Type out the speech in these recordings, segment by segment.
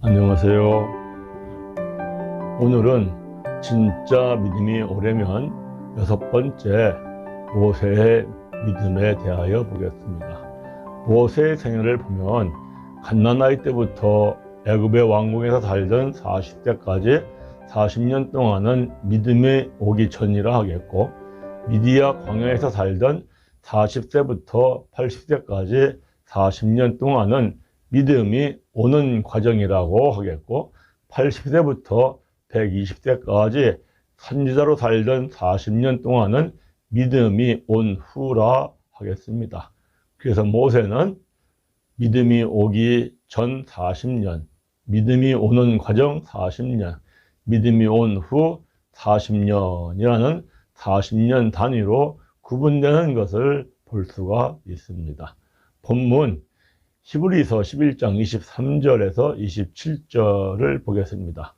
안녕하세요. 오늘은 진짜 믿음이 오려면 6번째 모세의 믿음에 대하여 보겠습니다. 모세의 생애를 보면 갓난아이 때부터 애굽의 왕궁에서 살던 40세까지 40년 동안은 믿음이 오기 전이라 하겠고, 미디야 광야에서 살던 40세부터 80세까지 40년 동안은 믿음이 오는 과정이라고 하겠고, 80세부터 120세까지 선지자로 살던 40년 동안은 믿음이 온 후라 하겠습니다. 그래서 모세는 믿음이 오기 전 40년, 믿음이 오는 과정 40년, 믿음이 온 후 40년이라는 40년 단위로 구분되는 것을 볼 수가 있습니다. 본문 히브리서 11장 23절에서 27절을 보겠습니다.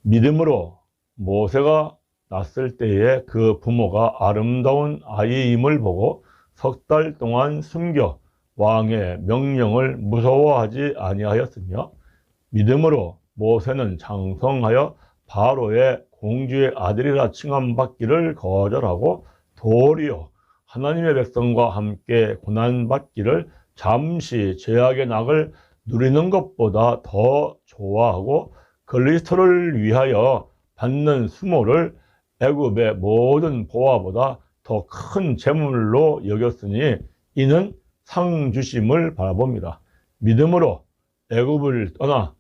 믿음으로 모세가 낳았을 때에 그 부모가 아름다운 아이임을 보고 석 달 동안 숨겨 왕의 명령을 무서워하지 아니하였으며, 믿음으로 모세는 장성하여 바로의 공주의 아들이라 칭함받기를 거절하고 도리어 하나님의 백성과 함께 고난받기를 잠시 죄악의 낙을 누리는 것보다 더 좋아하고, 그리스도를 위하여 받는 수모를 애굽의 모든 보화보다 더 큰 재물로 여겼으니 이는 상 주심을 바라봅니다. 믿음으로 애굽을 떠나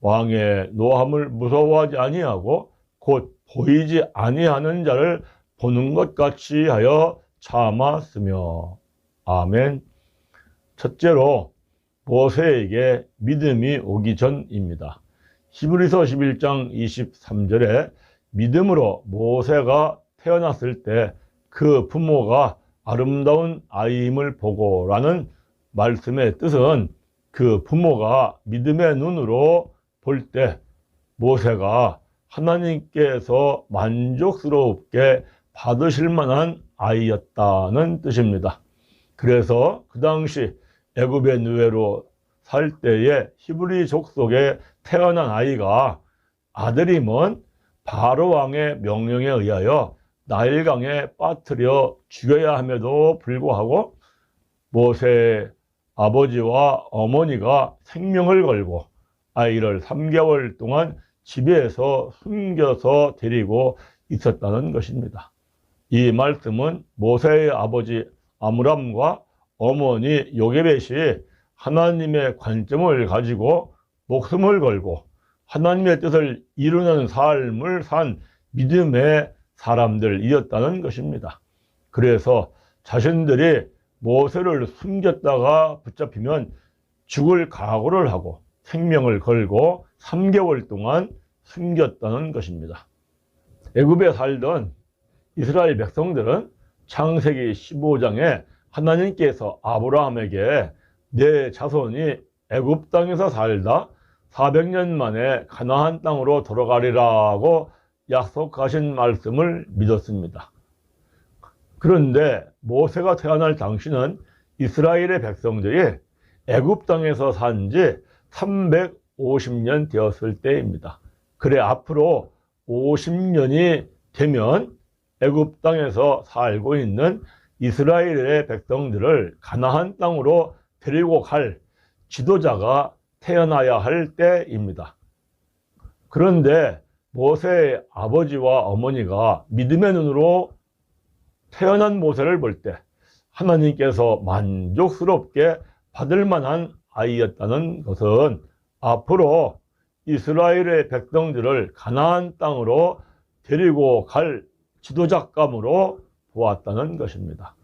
왕의 노함을 무서워하지 아니하고 곧 보이지 아니하는 자를 보는 것 같이 하여 참았으며. 아멘. 첫째로 모세에게 믿음이 오기 전입니다. 히브리서 11장 23절에 믿음으로 모세가 태어났을 때 그 부모가 아름다운 아이임을 보고 라는 말씀의 뜻은, 그 부모가 믿음의 눈으로 볼 때 모세가 하나님께서 만족스럽게 받으실 만한 아이였다는 뜻입니다. 그래서 그 당시 애굽의 노예로 살 때에 히브리 족속에 태어난 아이가 아들이면 바로 왕의 명령에 의하여 나일강에 빠뜨려 죽여야 함에도 불구하고 모세의 아버지와 어머니가 생명을 걸고 아이를 3개월 동안 집에서 숨겨서 데리고 있었다는 것입니다. 이 말씀은 모세의 아버지 아므람과 어머니 요게벳이 하나님의 관점을 가지고 목숨을 걸고 하나님의 뜻을 이루는 삶을 산 믿음의 사람들이었다는 것입니다. 그래서 자신들이 모세를 숨겼다가 붙잡히면 죽을 각오를 하고 생명을 걸고 3개월 동안 숨겼다는 것입니다. 애굽에 살던 이스라엘 백성들은 창세기 15장에 하나님께서 아브라함에게 내 자손이 애굽 땅에서 살다 400년 만에 가나안 땅으로 돌아가리라고 약속하신 말씀을 믿었습니다. 그런데 모세가 태어날 당시는 이스라엘의 백성들이 애굽 땅에서 산 지 350년 되었을 때입니다. 그래 앞으로 50년이 되면 애굽 땅에서 살고 있는 이스라엘의 백성들을 가나안 땅으로 데리고 갈 지도자가 태어나야 할 때입니다. 그런데 모세의 아버지와 어머니가 믿음의 눈으로 태어난 모세를 볼 때 하나님께서 만족스럽게 받을 만한 아이였다는 것은 앞으로 이스라엘의 백성들을 가나안 땅으로 데리고 갈 지도자감으로 보았다는 것입니다.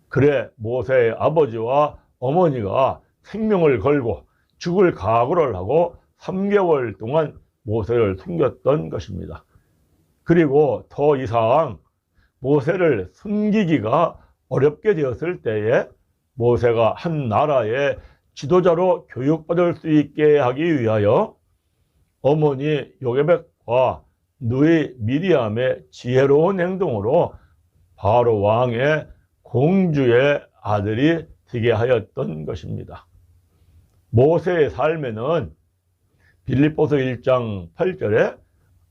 그래 모세의 아버지와 어머니가 생명을 걸고 죽을 각오를 하고 3개월 동안 모세를 숨겼던 것입니다. 그리고 더 이상 모세를 숨기기가 어렵게 되었을 때에 모세가 한 나라의 지도자로 교육받을 수 있게 하기 위하여 어머니 요게벳과 누이 미리암의 지혜로운 행동으로 바로 왕의 공주의 아들이 되게 하였던 것입니다. 모세의 삶에는 빌립보서 1장 8절에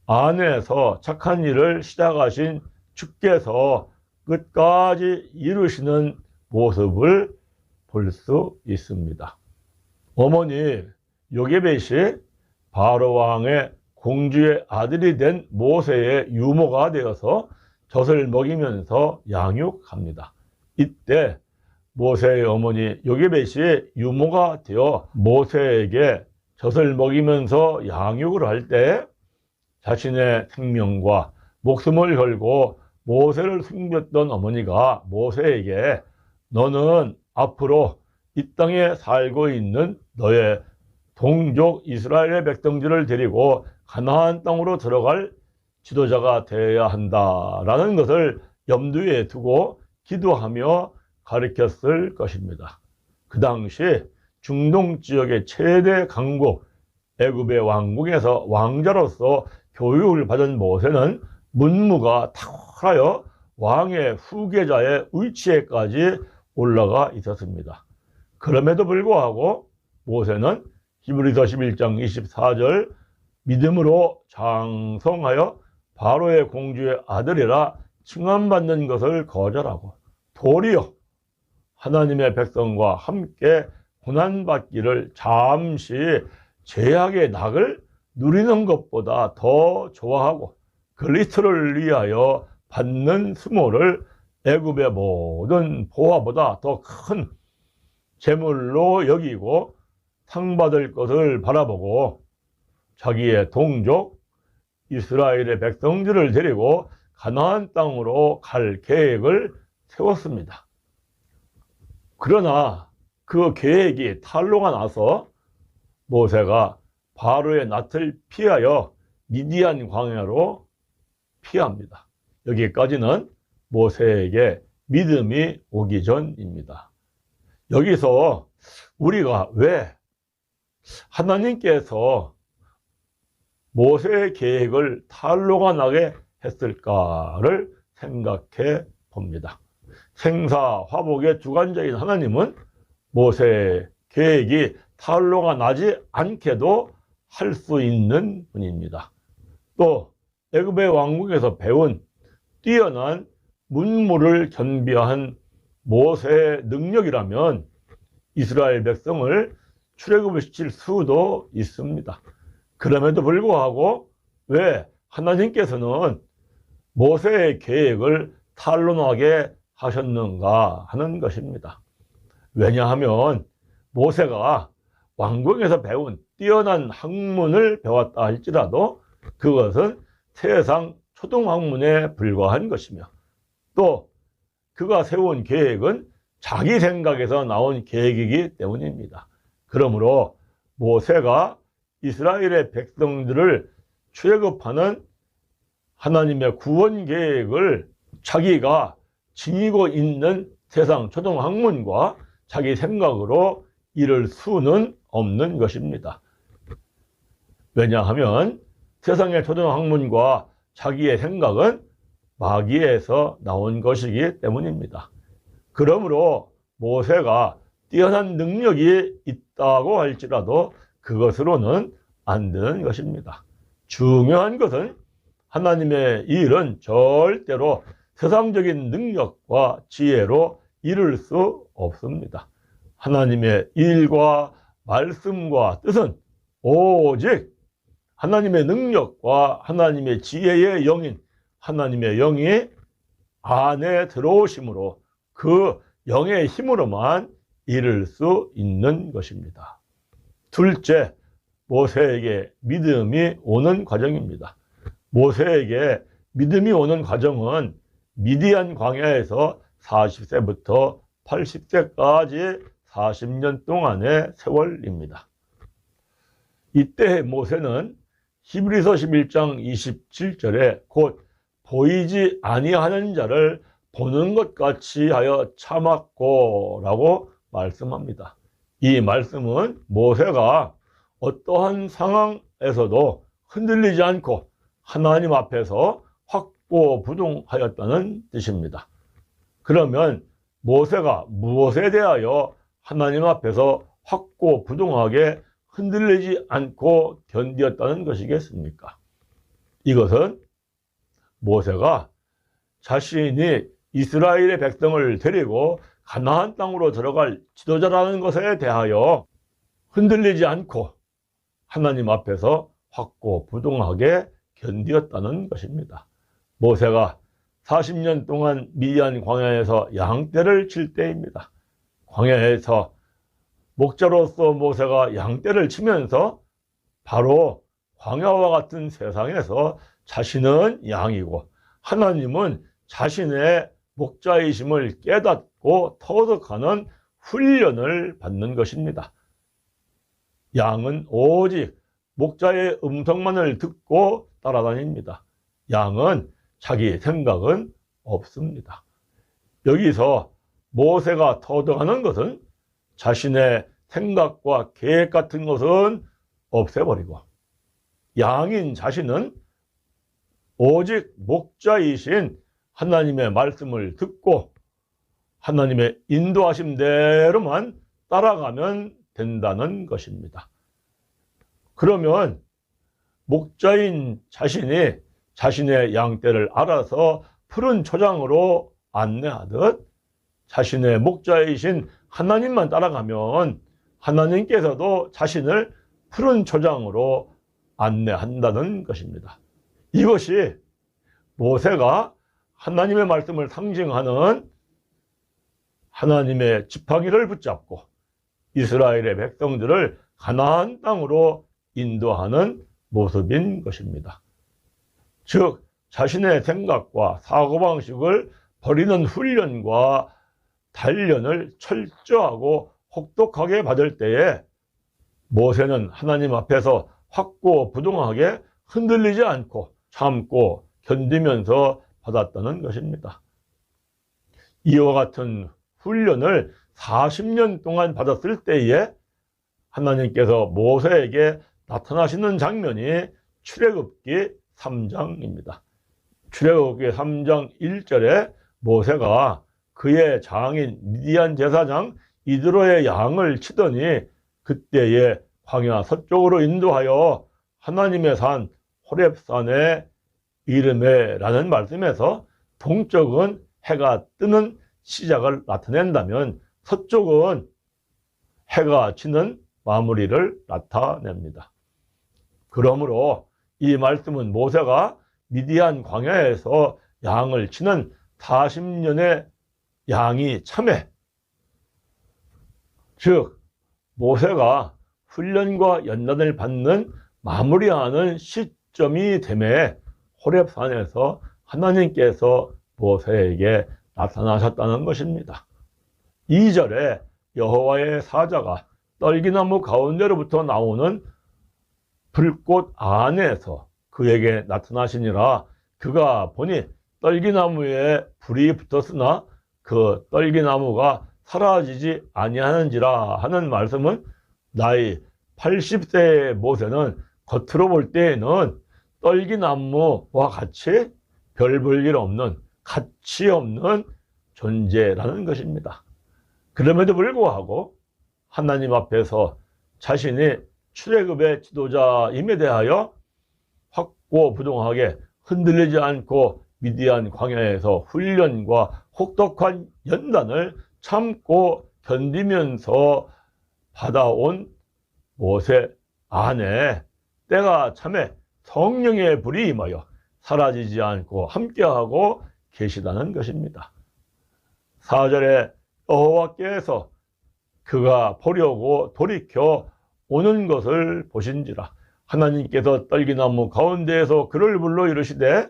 안에서 착한 일을 시작하신 주께서 끝까지 이루시는 모습을 볼 수 있습니다. 어머니 요게벳이 바로 왕의 공주의 아들이 된 모세의 유모가 되어서 젖을 먹이면서 양육합니다. 이때 모세의 어머니 요게벳이 유모가 되어 모세에게 젖을 먹이면서 양육을 할 때 자신의 생명과 목숨을 걸고 모세를 숨겼던 어머니가 모세에게 너는 앞으로 이 땅에 살고 있는 너의 동족 이스라엘의 백성들을 데리고 가나안 땅으로 들어갈 지도자가 되어야 한다라는 것을 염두에 두고 기도하며 가르쳤을 것입니다. 그 당시 중동 지역의 최대 강국 애굽의 왕궁에서 왕자로서 교육을 받은 모세는 문무가 탁월하여 왕의 후계자의 위치에까지 올라가 있었습니다. 그럼에도 불구하고 모세는 히브리서 11장 24절 믿음으로 장성하여 바로의 공주의 아들이라 칭함받는 것을 거절하고 도리어 하나님의 백성과 함께 고난받기를 잠시 죄악의 낙을 누리는 것보다 더 좋아하고 그리스도를 위하여 받는 수모를 애굽의 모든 보화보다 더 큰 재물로 여기고 상받을 것을 바라보고 자기의 동족 이스라엘의 백성들을 데리고 가나안 땅으로 갈 계획을 세웠습니다. 그러나 그 계획이 탄로가 나서 모세가 바로의 낯을 피하여 미디안 광야로 피합니다. 여기까지는 모세에게 믿음이 오기 전입니다. 여기서 우리가 왜 하나님께서 모세의 계획을 탄로가 나게 했을까를 생각해 봅니다. 생사화복의 주관자인 하나님은 모세의 계획이 탄로가 나지 않게도 할 수 있는 분입니다. 또 애굽의 왕국에서 배운 뛰어난 문무를 겸비한 모세의 능력이라면 이스라엘 백성을 출애굽을 시킬 수도 있습니다. 그럼에도 불구하고 왜 하나님께서는 모세의 계획을 탄로나게 하셨는가 하는 것입니다. 왜냐하면 모세가 왕궁에서 배운 뛰어난 학문을 배웠다 할지라도 그것은 세상 초등학문에 불과한 것이며 또 그가 세운 계획은 자기 생각에서 나온 계획이기 때문입니다. 그러므로 모세가 이스라엘의 백성들을 출애굽하는 하나님의 구원 계획을 자기가 지니고 있는 세상 초등학문과 자기 생각으로 이룰 수는 없는 것입니다. 왜냐하면 세상의 초등학문과 자기의 생각은 마귀에서 나온 것이기 때문입니다. 그러므로 모세가 뛰어난 능력이 있다고 할지라도 그것으로는 안 되는 것입니다. 중요한 것은 하나님의 일은 절대로 세상적인 능력과 지혜로 이룰 수 없습니다. 하나님의 일과 말씀과 뜻은 오직 하나님의 능력과 하나님의 지혜의 영인 하나님의 영이 안에 들어오심으로 그 영의 힘으로만 이룰 수 있는 것입니다. 둘째, 모세에게 믿음이 오는 과정입니다. 모세에게 믿음이 오는 과정은 미디안 광야에서 40세부터 80세까지 40년 동안의 세월입니다. 이때 모세는 히브리서 11장 27절에 곧 보이지 아니하는 자를 보는 것 같이 하여 참았고 라고 말씀합니다. 이 말씀은 모세가 어떠한 상황에서도 흔들리지 않고 하나님 앞에서 확고부동하였다는 뜻입니다. 그러면 모세가 무엇에 대하여 하나님 앞에서 확고부동하게 흔들리지 않고 견디었다는 것이겠습니까? 이것은 모세가 자신이 이스라엘의 백성을 데리고 가나안 땅으로 들어갈 지도자라는 것에 대하여 흔들리지 않고 하나님 앞에서 확고부동하게 견디었다는 것입니다. 모세가 40년 동안 미디안 광야에서 양떼를 칠 때입니다. 광야에서 목자로서 모세가 양떼를 치면서 바로 광야와 같은 세상에서 자신은 양이고 하나님은 자신의 목자이심을 깨닫고 터득하는 훈련을 받는 것입니다. 양은 오직 목자의 음성만을 듣고 따라다닙니다. 양은 자기 생각은 없습니다. 여기서 모세가 터득하는 것은 자신의 생각과 계획 같은 것은 없애버리고 양인 자신은 오직 목자이신 하나님의 말씀을 듣고 하나님의 인도하심대로만 따라가면 된다는 것입니다. 그러면 목자인 자신이 자신의 양떼를 알아서 푸른 초장으로 안내하듯 자신의 목자이신 하나님만 따라가면 하나님께서도 자신을 푸른 초장으로 안내한다는 것입니다. 이것이 모세가 하나님의 말씀을 상징하는 하나님의 지팡이를 붙잡고 이스라엘의 백성들을 가나안 땅으로 인도하는 모습인 것입니다. 즉 자신의 생각과 사고방식을 버리는 훈련과 단련을 철저하고 혹독하게 받을 때에 모세는 하나님 앞에서 확고부동하게 흔들리지 않고 참고 견디면서 받았다는 것입니다. 이와 같은 훈련을 40년 동안 받았을 때에 하나님께서 모세에게 나타나시는 장면이 출애굽기 3장입니다. 출애굽기 3장 1절에 모세가 그의 장인 미디안 제사장 이드로의 양을 치더니 그때에 광야 서쪽으로 인도하여 하나님의 산 호렙산에 이르매 라는 말씀에서 동쪽은 해가 뜨는 시작을 나타낸다면 서쪽은 해가 지는 마무리를 나타냅니다. 그러므로 이 말씀은 모세가 미디안 광야에서 양을 치는 40년의 양이 참회, 즉 모세가 훈련과 연단을 받는 마무리하는 시점이 되매 호렙산에서 하나님께서 모세에게 나타나셨다는 것입니다. 2절에 여호와의 사자가 떨기나무 가운데로부터 나오는 불꽃 안에서 그에게 나타나시니라. 그가 보니 떨기나무에 불이 붙었으나 그 떨기나무가 사라지지 아니하는지라 하는 말씀은 나이 80세의 모세는 겉으로 볼 때에는 떨기나무와 같이 별 볼 일 없는 가치 없는 존재라는 것입니다. 그럼에도 불구하고 하나님 앞에서 자신이 출애굽의 지도자임에 대하여 확고부동하게 흔들리지 않고 미디안 광야에서 훈련과 혹독한 연단을 참고 견디면서 받아온 모세 안에 때가 참에 성령의 불이 임하여 사라지지 않고 함께하고 계시다는 것입니다. 4절에 여호와께서 그가 보려고 돌이켜 오는 것을 보신지라. 하나님께서 떨기나무 가운데에서 그를 불러 이르시되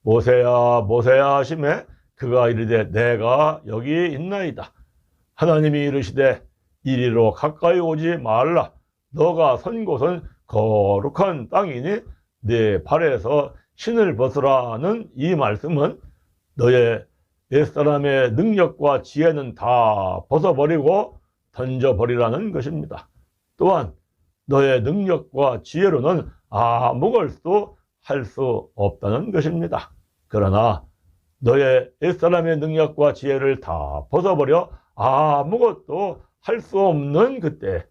모세야 모세야 하시매 그가 이르되 내가 여기 있나이다. 하나님이 이르시되 이리로 가까이 오지 말라. 너가 선 곳은 거룩한 땅이니 내 발에서 신을 벗으라는 이 말씀은 너의 옛사람의 능력과 지혜는 다 벗어버리고 던져버리라는 것입니다. 또한 너의 능력과 지혜로는 아무것도 할 수 없다는 것입니다. 그러나 너의 옛사람의 능력과 지혜를 다 벗어버려 아무것도 할 수 없는 그때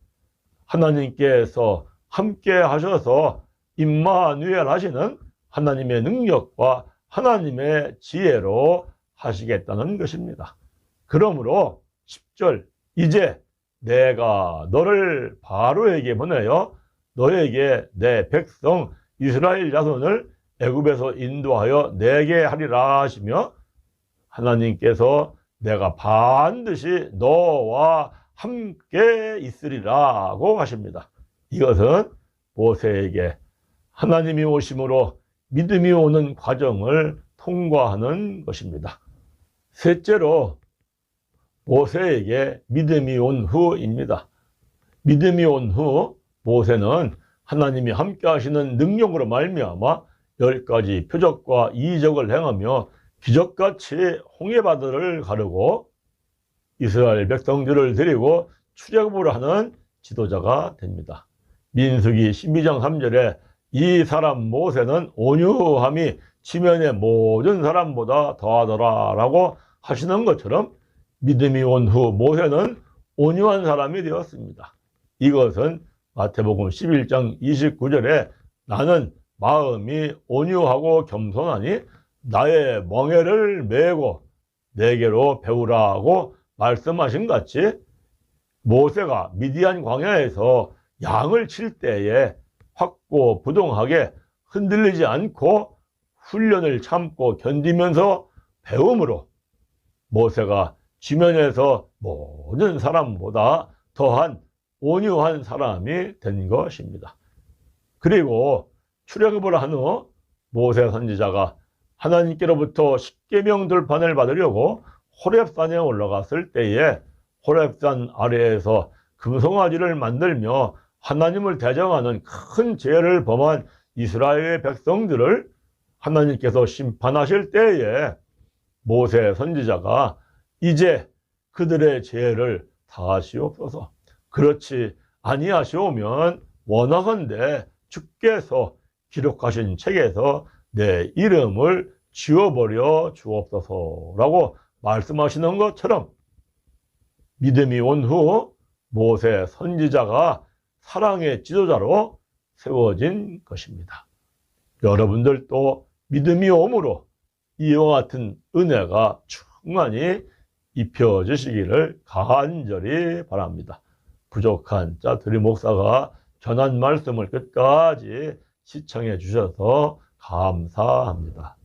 하나님께서 함께 하셔서 임마누엘 하시는 하나님의 능력과 하나님의 지혜로 하시겠다는 것입니다. 그러므로 10절 이제 내가 너를 바로에게 보내어 너에게 내 백성 이스라엘 자손을 애굽에서 인도하여 내게 하리라 하시며 하나님께서 내가 반드시 너와 함께 있으리라고 하십니다. 이것은 모세에게 하나님이 오심으로 믿음이 오는 과정을 통과하는 것입니다. 셋째로 모세에게 믿음이 온 후입니다. 믿음이 온 후 모세는 하나님이 함께 하시는 능력으로 말미암아 10가지 표적과 이적을 행하며 기적같이 홍해바다를 가르고 이스라엘 백성들을 데리고 출애굽을 하는 지도자가 됩니다. 민수기 12장 3절에 이 사람 모세는 온유함이 지면의 모든 사람보다 더하더라 라고 하시는 것처럼 믿음이 온 후 모세는 온유한 사람이 되었습니다. 이것은 마태복음 11장 29절에 나는 마음이 온유하고 겸손하니 나의 멍에를 메고 내게로 배우라고 말씀하신 같이 모세가 미디안 광야에서 양을 칠 때에 확고부동하게 흔들리지 않고 훈련을 참고 견디면서 배움으로 모세가 지면에서 모든 사람보다 더한 온유한 사람이 된 것입니다. 그리고 출애굽을 한 후 모세 선지자가 하나님께로부터 십계명 들판을 받으려고 호렙산에 올라갔을 때에 호렙산 아래에서 금송아지를 만들며 하나님을 대적하는 큰 죄를 범한 이스라엘 백성들을 하나님께서 심판하실 때에 모세 선지자가 이제 그들의 죄를 다하시옵소서. 그렇지 아니하시오면 원하건대 주께서 기록하신 책에서 내 이름을 지워버려 주옵소서라고 말씀하시는 것처럼 믿음이 온 후 모세 선지자가 사랑의 지도자로 세워진 것입니다. 여러분들도 믿음이 오므로 이와 같은 은혜가 충만히 입혀지시기를 간절히 바랍니다. 부족한 짜투리 목사가 전한 말씀을 끝까지 시청해 주셔서 감사합니다.